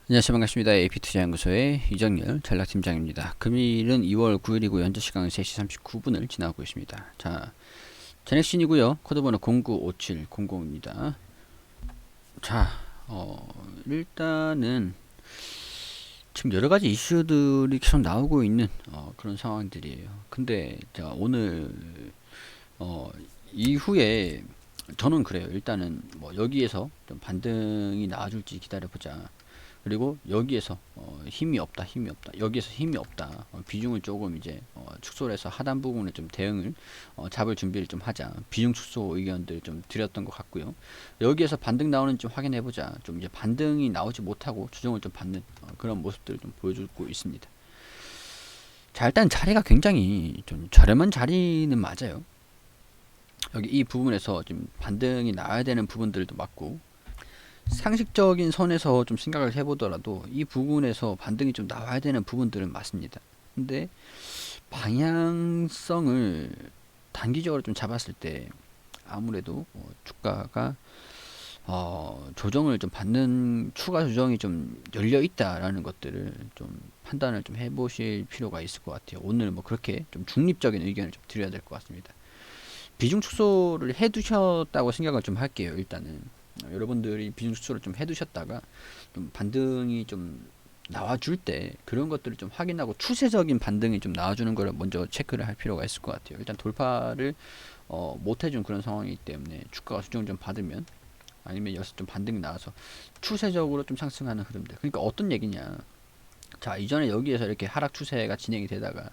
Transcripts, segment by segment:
안녕하세요. 반갑습니다. AP투자연구소의 이정열 전략팀장입니다. 금일은 2월 9일이고 현재 시간은 3시 39분을 지나고 있습니다. 자, 제넥신이고요. 코드번호 095700입니다. 자, 일단은 지금 여러 가지 이슈들이 계속 나오고 있는 그런 상황들이에요. 근데 제가 오늘 이후에 저는 그래요. 일단은 뭐 여기에서 좀 반등이 나와줄지 기다려보자. 그리고 여기에서 힘이 없다, 힘이 없다. 여기에서 힘이 없다. 비중을 조금 이제 축소를 해서 하단 부분에 좀 대응을 잡을 준비를 좀 하자. 비중 축소 의견들 좀 드렸던 것 같고요. 여기에서 반등 나오는지 좀 확인해 보자. 좀 이제 반등이 나오지 못하고 조정을 좀 받는 그런 모습들을 좀 보여주고 있습니다. 자, 일단 자리가 굉장히 좀 저렴한 자리는 맞아요. 여기 이 부분에서 좀 반등이 나와야 되는 부분들도 맞고, 상식적인 선에서 좀 생각을 해보더라도 이 부분에서 반등이 좀 나와야 되는 부분들은 맞습니다. 근데 방향성을 단기적으로 좀 잡았을 때 아무래도 주가가 조정을 좀 받는 추가 조정이 좀 열려 있다라는 것들을 좀 판단을 좀 해보실 필요가 있을 것 같아요. 오늘 뭐 그렇게 좀 중립적인 의견을 좀 드려야 될 것 같습니다. 비중 축소를 해두셨다고 생각을 좀 할게요. 일단은 여러분들이 비중 축소를 좀 해두셨다가 좀 반등이 좀 나와줄 때 그런 것들을 좀 확인하고 추세적인 반등이 좀 나와주는 거를 먼저 체크를 할 필요가 있을 것 같아요. 일단 돌파를 못 해준 그런 상황이기 때문에 주가가 수정 좀 받으면, 아니면 여기서 좀 반등이 나와서 추세적으로 좀 상승하는 흐름들. 그러니까 어떤 얘기냐, 자, 이전에 여기에서 이렇게 하락 추세가 진행이 되다가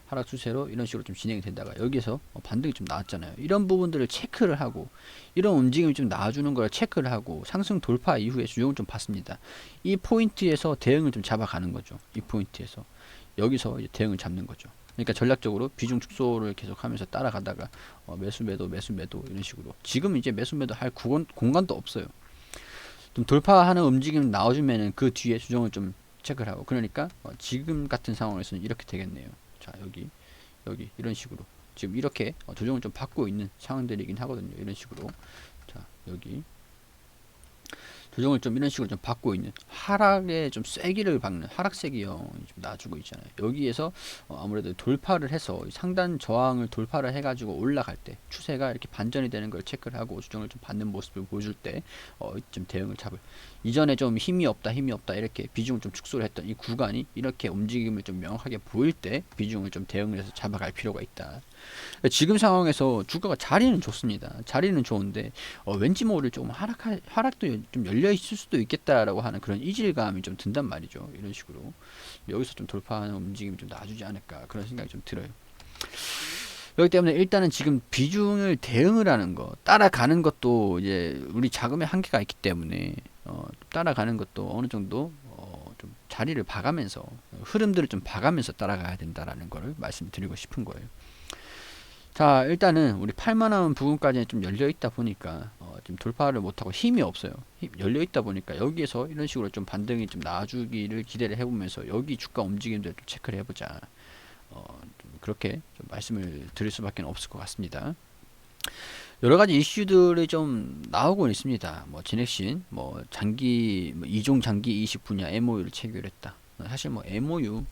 하락 추세로 이런 식으로 좀 진행이 된다가 여기서 반등이 좀 나왔잖아요. 이런 부분들을 체크를 하고, 이런 움직임이 좀 나와주는 걸 체크를 하고 상승 돌파 이후에 수정을 좀 받습니다. 이 포인트에서 대응을 좀 잡아가는 거죠. 이 포인트에서 여기서 이제 대응을 잡는 거죠. 그러니까 전략적으로 비중 축소를 계속하면서 따라가다가 매수 매도 매수 매도 이런 식으로, 지금 이제 매수 매도 할 공간도 없어요. 좀 돌파하는 움직임 나와주면은 그 뒤에 수정을 좀 체크를 하고, 그러니까 지금 같은 상황에서는 이렇게 되겠네요. 자, 여기 이런 식으로 지금 이렇게 조정을 좀 받고 있는 상황들이긴 하거든요. 이런 식으로, 자, 여기 조정을 좀 이런 식으로 좀 받고 있는, 하락에 좀 쐐기를 박는 하락세기형 좀 놔주고 있잖아요. 여기에서 아무래도 돌파를 해서 상단 저항을 돌파를 해가지고 올라갈 때 추세가 이렇게 반전이 되는 걸 체크를 하고 조정을 좀 받는 모습을 보여줄 때 좀 대응을 잡을, 이전에 좀 힘이 없다 힘이 없다 이렇게 비중을 좀 축소를 했던 이 구간이 이렇게 움직임을 좀 명확하게 보일 때 비중을 좀 대응을 해서 잡아갈 필요가 있다. 지금 상황에서 주가가 자리는 좋습니다. 자리는 좋은데 왠지 모를 조금 하락도 좀 열려 있을 수도 있겠다라고 하는 그런 이질감이 좀 든단 말이죠. 이런 식으로 여기서 좀 돌파하는 움직임이 좀 나와주지 않을까 그런 생각이 좀 들어요. 그렇기 때문에 일단은 지금 비중을 대응을 하는 거, 따라가는 것도 이제 우리 자금의 한계가 있기 때문에 따라가는 것도 어느 정도 좀 자리를 봐가면서 흐름들을 좀 봐가면서 따라가야 된다라는 거를 말씀드리고 싶은 거예요. 자, 일단은 우리 8만원 부분까지는 좀 열려있다 보니까 지금 돌파를 못하고 힘이 없어요. 열려있다 보니까 여기에서 이런 식으로 좀 반등이 좀 나와주기를 기대를 해보면서 여기 주가 움직임들 좀 체크를 해보자. 좀 그렇게 좀 말씀을 드릴 수밖에 없을 것 같습니다. 여러 가지 이슈들이 좀 나오고 있습니다. 뭐 제넥신, 뭐 장기, 뭐 이종 장기 이식 분야 MOU를 체결했다. 사실 뭐 MOU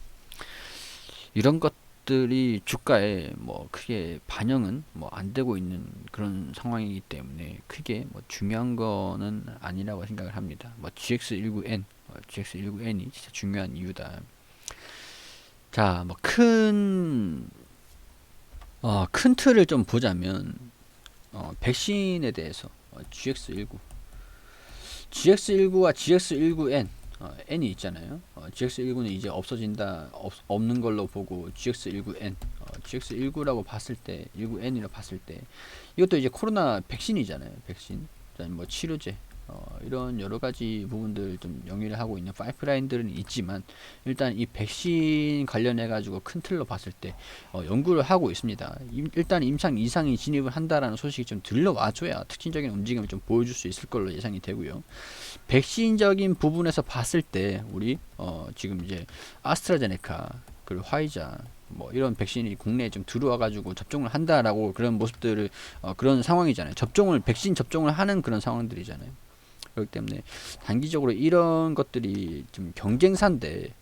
이런 것들이 주가에 뭐 크게 반영은 뭐 안 되고 있는 그런 상황이기 때문에 크게 뭐 중요한 거는 아니라고 생각을 합니다. 뭐 GX19N, GX19N이 진짜 중요한 이유다. 자, 뭐 큰 틀을 좀 보자면 백신에 대해서 GX19, GX19와 GX19N, N이 있잖아요. GX19는 이제 없어진다, 없는 걸로 보고 GX19N, GX19라고 봤을 때, 19N이라고 봤을 때, 이것도 이제 코로나 백신이잖아요. 백신, 뭐 치료제, 이런 여러 가지 부분들 좀 영위를 하고 있는 파이프라인들은 있지만, 일단 이 백신 관련해 가지고 큰 틀로 봤을 때 연구를 하고 있습니다. 일단 임상 이상이 진입을 한다라는 소식이 좀 들려와줘야 특징적인 움직임을 좀 보여줄 수 있을 걸로 예상이 되고요. 백신적인 부분에서 봤을 때 우리 지금 이제 아스트라제네카 그리고 화이자 뭐 이런 백신이 국내에 좀 들어와 가지고 접종을 한다라고 그런 모습들을 그런 상황이잖아요. 백신 접종을 하는 그런 상황들이잖아요. 그렇기 때문에 단기적으로 이런 것들이 좀 경쟁사인데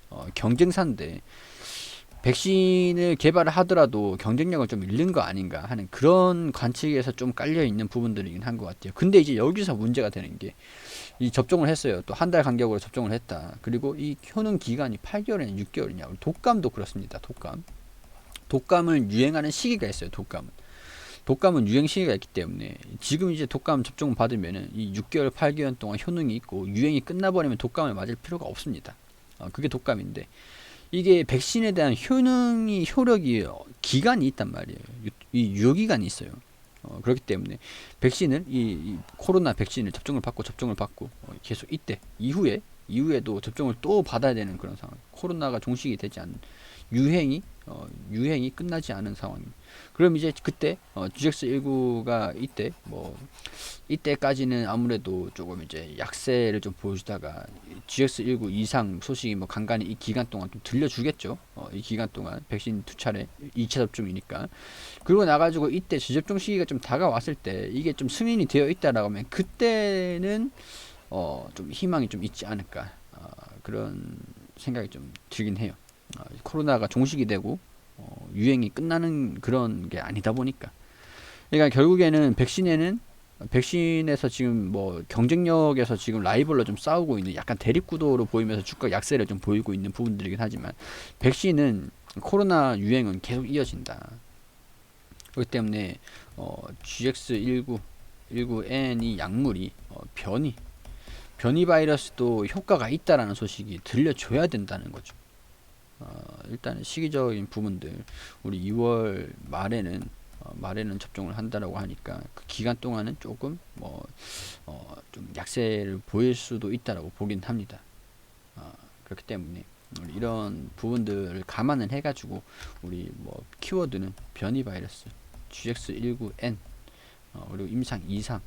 백신을 개발을 하더라도 경쟁력을 좀 잃는 거 아닌가 하는 그런 관측에서 좀 깔려 있는 부분들이긴 한 것 같아요. 근데 이제 여기서 문제가 되는 게 이 접종을 했어요. 또 한 달 간격으로 접종을 했다. 그리고 이 효능 기간이 8개월이냐 6개월이냐. 독감도 그렇습니다. 독감을 유행하는 시기가 있어요. 독감은 유행 시기가 있기 때문에 지금 이제 독감 접종 받으면은 이 6개월 8개월 동안 효능이 있고 유행이 끝나버리면 독감을 맞을 필요가 없습니다. 그게 독감인데 이게 백신에 대한 효력이 기간이 있단 말이에요. 이 유효기간이 있어요. 그렇기 때문에 백신을 이 코로나 백신을 접종을 받고 계속 이때 이후에도 접종을 또 받아야 되는 그런 상황. 코로나가 종식이 되지 않는 유행이 끝나지 않은 상황. 그럼 이제 그때 GX19가 이때까지는 아무래도 조금 이제 약세를 좀 보여주다가 GX19 이상 소식이 뭐 간간히 이 기간 동안 좀 들려주겠죠. 이 기간 동안 백신 2차례 2차 접종이니까. 그리고 나가지고 이때 재접종 시기가 좀 다가왔을 때 이게 좀 승인이 되어 있다라고 하면 그때는 좀 희망이 좀 있지 않을까. 그런 생각이 좀 들긴 해요. 코로나가 종식이 되고 유행이 끝나는 그런 게 아니다 보니까. 그러니까 결국에는 백신에서 지금 뭐 경쟁력에서 지금 라이벌로 좀 싸우고 있는 약간 대립구도로 보이면서 주가 약세를 좀 보이고 있는 부분들이긴 하지만 백신은 코로나 유행은 계속 이어진다. 그렇기 때문에 GX19N 이 약물이 변이 바이러스도 효과가 있다라는 소식이 들려줘야 된다는 거죠. 일단은 시기적인 부분들 우리 2월 말에는 접종을 한다라고 하니까 그 기간 동안은 조금 좀 약세를 보일 수도 있다라고 보긴 합니다. 그렇기 때문에 이런 부분들을 감안을 해가지고 우리 키워드는 변이 바이러스 GX19N 그리고 임상 이상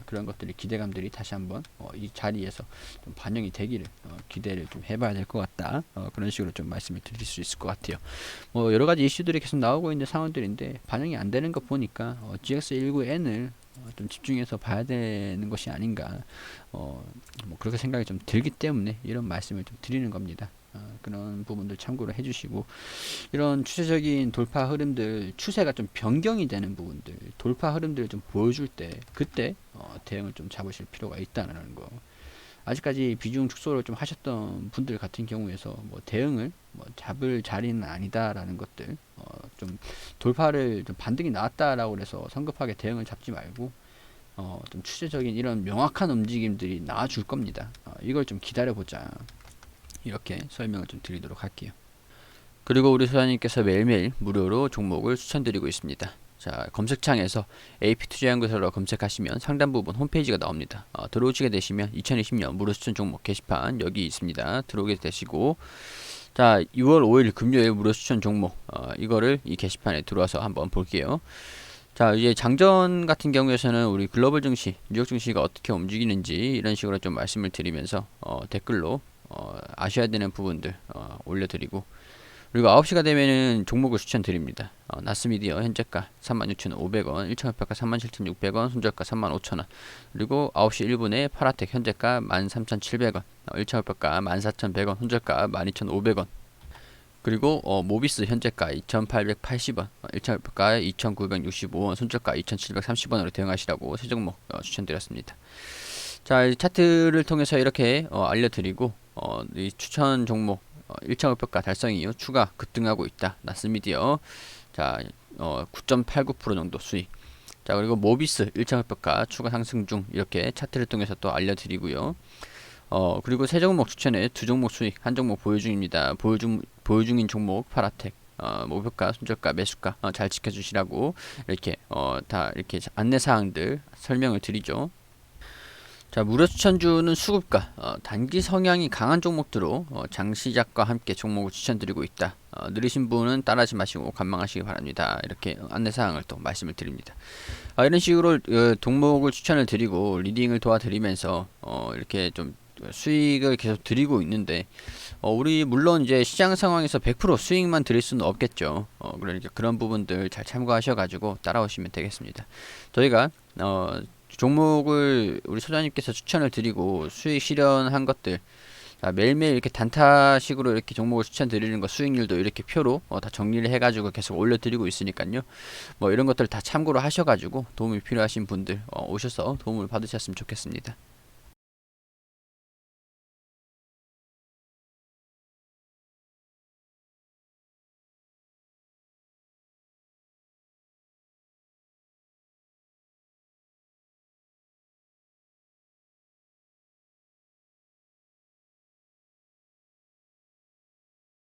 그런 것들이 기대감들이 다시 한번 이 자리에서 좀 반영이 되기를 기대를 좀 해봐야 될 것 같다. 그런 식으로 좀 말씀을 드릴 수 있을 것 같아요. 여러 가지 이슈들이 계속 나오고 있는 상황들인데 반영이 안 되는 것 보니까 GX19N을 좀 집중해서 봐야 되는 것이 아닌가 그렇게 생각이 좀 들기 때문에 이런 말씀을 좀 드리는 겁니다. 그런 부분들 참고를 해주시고 이런 추세적인 돌파 흐름들 추세가 좀 변경이 되는 부분들 돌파 흐름들을 좀 보여줄 때 그때 대응을 좀 잡으실 필요가 있다는 거. 아직까지 비중 축소를 좀 하셨던 분들 같은 경우에서 대응을 잡을 자리는 아니다라는 것들 좀 돌파를 좀 반등이 나왔다라고 해서 성급하게 대응을 잡지 말고 좀 추세적인 이런 명확한 움직임들이 나와줄 겁니다. 이걸 좀 기다려보자. 이렇게 설명을 좀 드리도록 할게요. 그리고 우리 소장님께서 매일매일 무료로 종목을 추천드리고 있습니다. 자, 검색창에서 AP투자연구소로 검색하시면 상단 부분 홈페이지가 나옵니다. 들어오시게 되시면 2020년 무료 추천 종목 게시판 여기 있습니다. 들어오게 되시고 자 6월 5일 금요일 무료 추천 종목 이거를 이 게시판에 들어와서 한번 볼게요. 자 이제 장전 같은 경우에서는 우리 글로벌 증시, 뉴욕 증시가 어떻게 움직이는지 이런 식으로 좀 말씀을 드리면서 댓글로 아셔야 되는 부분들 올려드리고 그리고 9시가 되면은 종목을 추천드립니다. 나스미디어 현재가 36,500원, 1차목표가 37,600원, 손절가 35,000원. 그리고 9시 1분에 파라텍 현재가 13,700원, 1차목표가 14,100원, 손절가 12,500원. 그리고 모비스 현재가 2,880원, 1차목표가 2,965원, 손절가 2,730원으로 대응하시라고 세 종목 추천드렸습니다. 자, 이 차트를 통해서 이렇게 알려드리고 이 추천 종목 1차 목표가 달성 이후 추가 급등하고 있다. 나스미디어 자 9.89% 정도 수익. 자 그리고 모비스 1차 목표가 추가 상승 중 이렇게 차트를 통해서 또 알려드리고요. 그리고 세 종목 추천에 두 종목 수익, 한 종목 보유 중입니다. 보유 중인 종목 파라텍 목표가, 손절가, 매수가 잘 지켜주시라고 이렇게 다 이렇게 안내사항들 설명을 드리죠. 자, 무료 추천주는 수급가, 단기 성향이 강한 종목들로 장시작과 함께 종목을 추천드리고 있다. 느리신 분은 따라하지 마시고 관망하시기 바랍니다. 이렇게 안내사항을 또 말씀을 드립니다. 이런 식으로 종목을 추천을 드리고 리딩을 도와드리면서 이렇게 좀 수익을 계속 드리고 있는데 우리 물론 이제 시장 상황에서 100% 수익만 드릴 수는 없겠죠. 그러니까 그런 부분들 잘 참고하셔가지고 따라오시면 되겠습니다. 저희가 종목을 우리 소장님께서 추천을 드리고 수익 실현한 것들, 매일매일 이렇게 단타식으로 이렇게 종목을 추천드리는 거 수익률도 이렇게 표로 다 정리를 해가지고 계속 올려드리고 있으니까요. 뭐 이런 것들 다 참고로 하셔가지고 도움이 필요하신 분들 오셔서 도움을 받으셨으면 좋겠습니다.